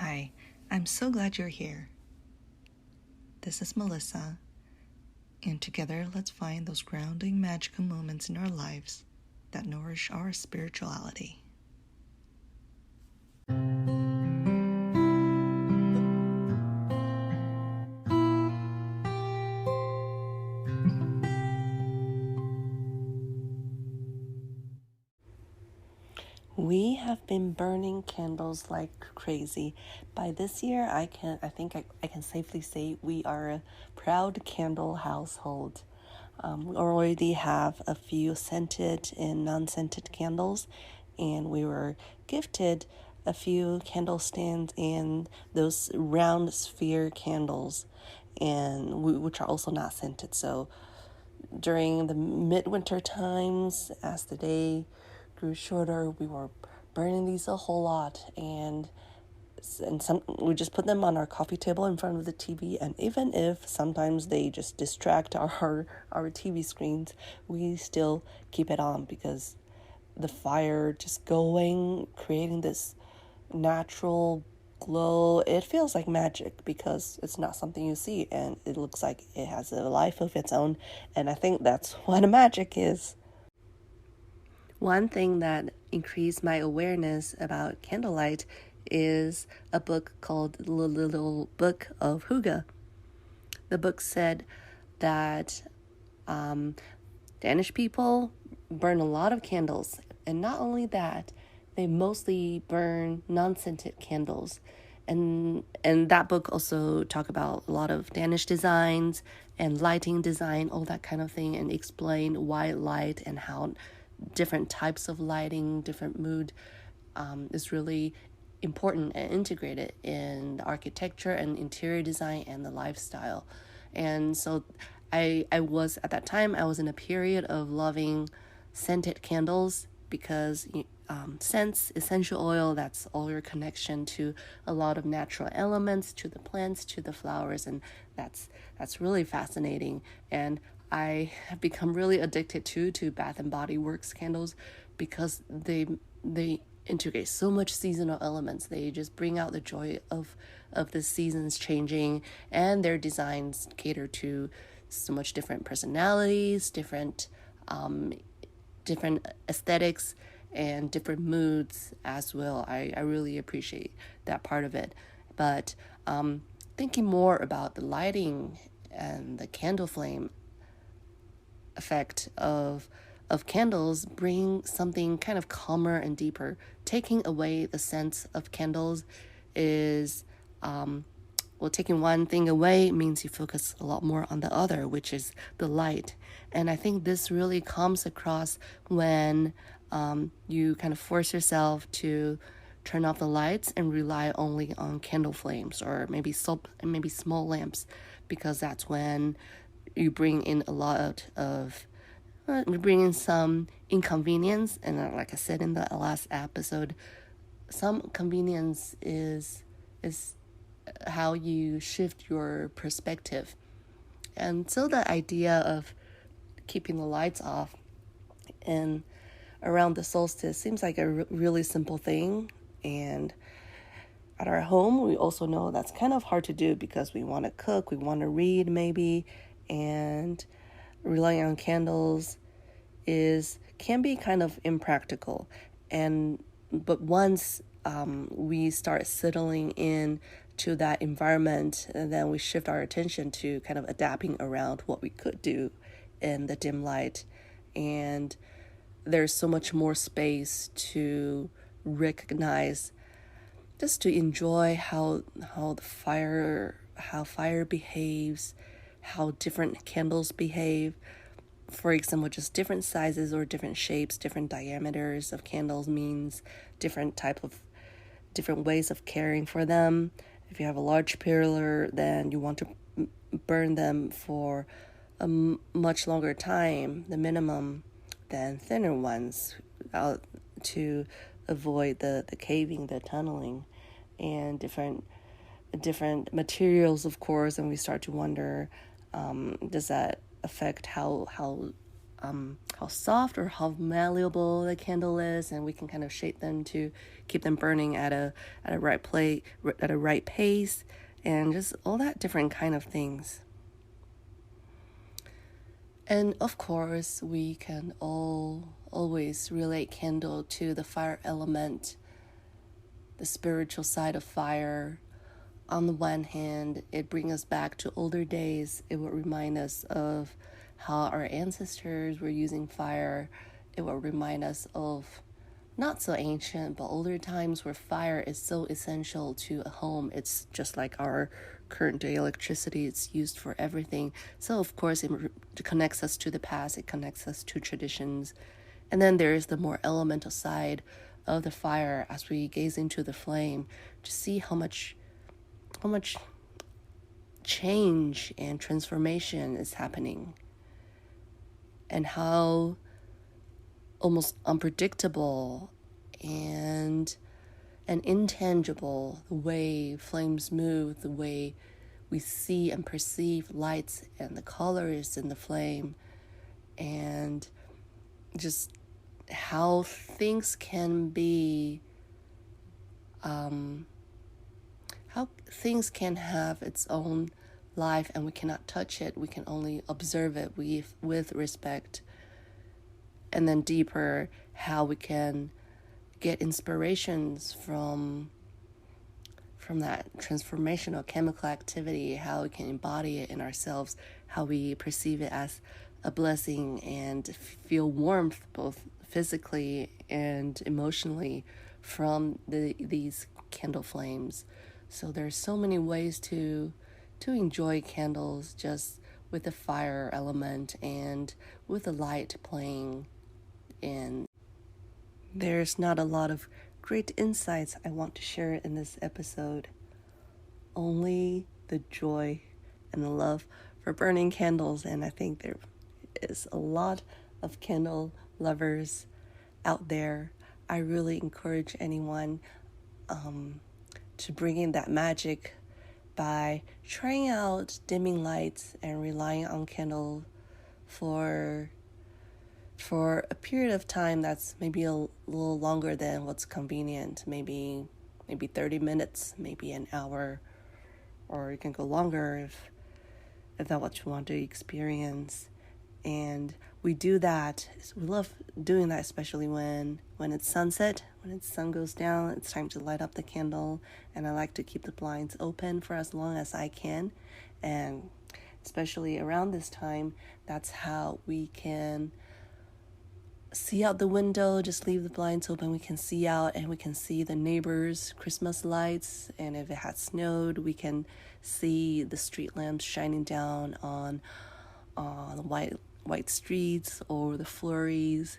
Hi, I'm so glad you're here. This is Melissa, and together let's find those grounding, magical moments in our lives that nourish our spirituality. We have been burning candles like crazy. By this year, I think I can safely say we are a proud candle household. We already have a few scented and non-scented candles, and we were gifted a few candle stands and those round sphere candles, which are also not scented. So during the midwinter times, as the day grew shorter, we were burning these a whole lot, and some we just put them on our coffee table in front of the TV. And even if sometimes they just distract our TV screens, we still keep it on because the fire just going, creating this natural glow. It feels like magic because it's not something you see, and it looks like it has a life of its own. And I think that's what a magic is. One thing that increased my awareness about candlelight is a book called The Little Book of Hygge. The book said that Danish people burn a lot of candles, and not only that, they mostly burn non-scented candles. And that book also talk about a lot of Danish designs and lighting design, all that kind of thing, and explain why light and how different types of lighting, different mood is really important and integrated in the architecture and interior design and the lifestyle. And so I was, at that time, I was in a period of loving scented candles because scents, essential oil, that's all your connection to a lot of natural elements, to the plants, to the flowers, and that's really fascinating. And I have become really addicted to Bath and Body Works candles because they integrate so much seasonal elements. They just bring out the joy of the seasons changing, and their designs cater to so much different personalities, different aesthetics, and different moods as well. I really appreciate that part of it. But thinking more about the lighting and the candle flame effect of candles, bring something kind of calmer and deeper. Taking away the sense of candles is taking one thing away means you focus a lot more on the other, which is the light. And I think this really comes across when you kind of force yourself to turn off the lights and rely only on candle flames, or maybe small lamps, because that's when you bring in a lot of we bring in some inconvenience. And like I said in the last episode, some convenience is how you shift your perspective. And so the idea of keeping the lights off and around the solstice seems like a really simple thing. And at our home, we also know that's kind of hard to do because we want to cook, we want to read maybe, and relying on candles can be kind of impractical. But once we start settling in to that environment, and then we shift our attention to kind of adapting around what we could do in the dim light, and there's so much more space to recognize, just to enjoy how fire behaves, how different candles behave. For example, just different sizes or different shapes, different diameters of candles means different ways of caring for them. If you have a large pillar, then you want to burn them for a much longer time, the minimum, than thinner ones, to avoid the caving, the tunneling, and different materials, of course. And we start to wonder, does that affect how how soft or how malleable the candle is, and we can kind of shape them to keep them burning at a right pace, and just all that different kind of things. And of course, we can always relate candle to the fire element, the spiritual side of fire. On the one hand, it brings us back to older days. It will remind us of how our ancestors were using fire. It will remind us of not so ancient, but older times where fire is so essential to a home. It's just like our current day electricity. It's used for everything. So of course, it connects us to the past. It connects us to traditions. And then there is the more elemental side of the fire as we gaze into the flame to see how much change and transformation is happening, and how almost unpredictable and intangible the way flames move, the way we see and perceive lights and the colors in the flame, and just how things can be, how things can have its own life, and we cannot touch it. We can only observe it with respect. And then deeper, how we can get inspirations from that transformational chemical activity, how we can embody it in ourselves, how we perceive it as a blessing and feel warmth both physically and emotionally from these candle flames. So there's so many ways to enjoy candles, just with the fire element and with the light playing in. There's not a lot of great insights I want to share in this episode. Only the joy and the love for burning candles, and I think there is a lot of candle lovers out there. I really encourage anyone to bring in that magic by trying out dimming lights and relying on candle for a period of time that's maybe a little longer than what's convenient, maybe 30 minutes, maybe an hour, or you can go longer if that's what you want to experience. And we do that. We love doing that, especially when it's sunset, when the sun goes down, it's time to light up the candle. And I like to keep the blinds open for as long as I can. And especially around this time, that's how we can see out the window. Just leave the blinds open. We can see out, and we can see the neighbors' Christmas lights. And if it had snowed, we can see the street lamps shining down on the white streets or the flurries,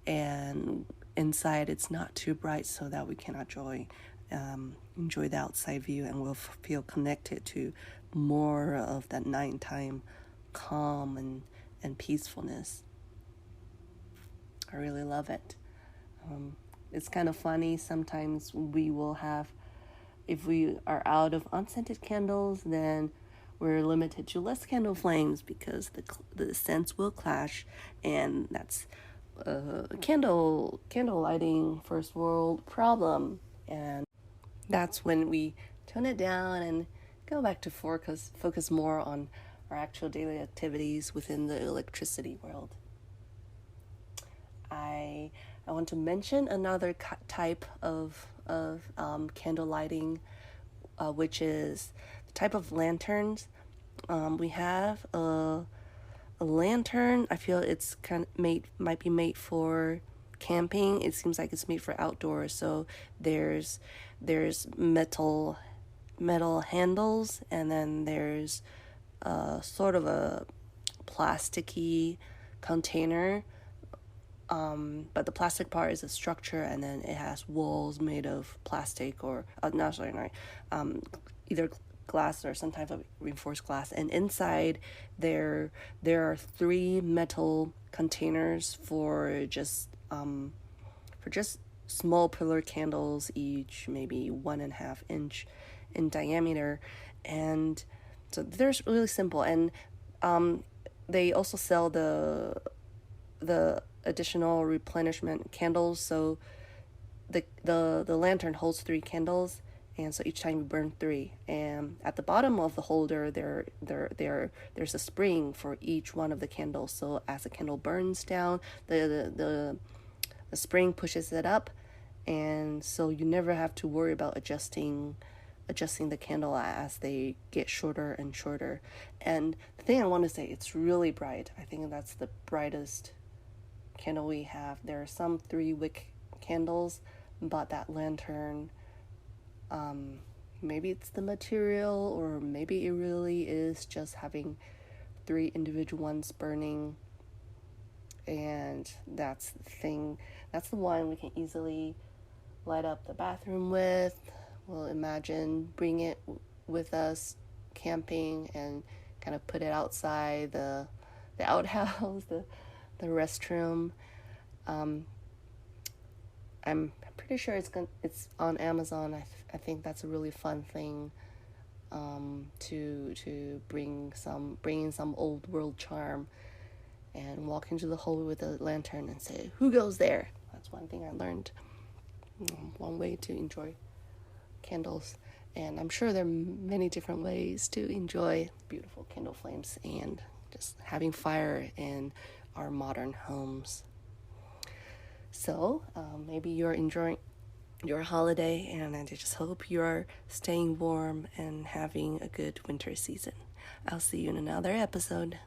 and inside it's not too bright so that we can enjoy the outside view, and we'll feel connected to more of that nighttime calm and peacefulness. I really love it. It's kind of funny, sometimes we will have, if we are out of unscented candles, then we're limited to less candle flames because the scents will clash, and that's candle lighting first world problem. And that's when we tone it down and go back to focus more on our actual daily activities within the electricity world. I want to mention another type of candle lighting, which is the type of lanterns. We have a lantern. I feel it's might be made for camping. It seems like it's made for outdoors. So there's metal handles, and then there's sort of a plasticky container. But the plastic part is a structure, and then it has walls made of plastic or either glass or some type of reinforced glass. And inside there are 3 metal containers for just small pillar candles, each maybe 1.5 inch in diameter. And so they're really simple. And they also sell the the additional replenishment candles. So the lantern holds 3 candles, and so each time you burn 3. And at the bottom of the holder, there's a spring for each one of the candles. So as the candle burns down, the spring pushes it up, and so you never have to worry about adjusting the candle as they get shorter and shorter. And the thing I want to say, it's really bright. I think that's the brightest candle we have. There are some 3-wick candles, but that lantern, maybe it's the material, or maybe it really is just having 3 individual ones burning. And that's the thing. That's the one we can easily light up the bathroom with. We'll imagine bring it with us camping and kind of put it outside the outhouse, the restroom. I'm pretty sure it's on Amazon. I think that's a really fun thing, to bring in some old world charm and walk into the hallway with a lantern and say, "Who goes there?" That's one thing I learned. One way to enjoy candles, and I'm sure there are many different ways to enjoy beautiful candle flames and just having fire in our modern homes. So maybe you're enjoying your holiday, and I just hope you're staying warm and having a good winter season. I'll see you in another episode.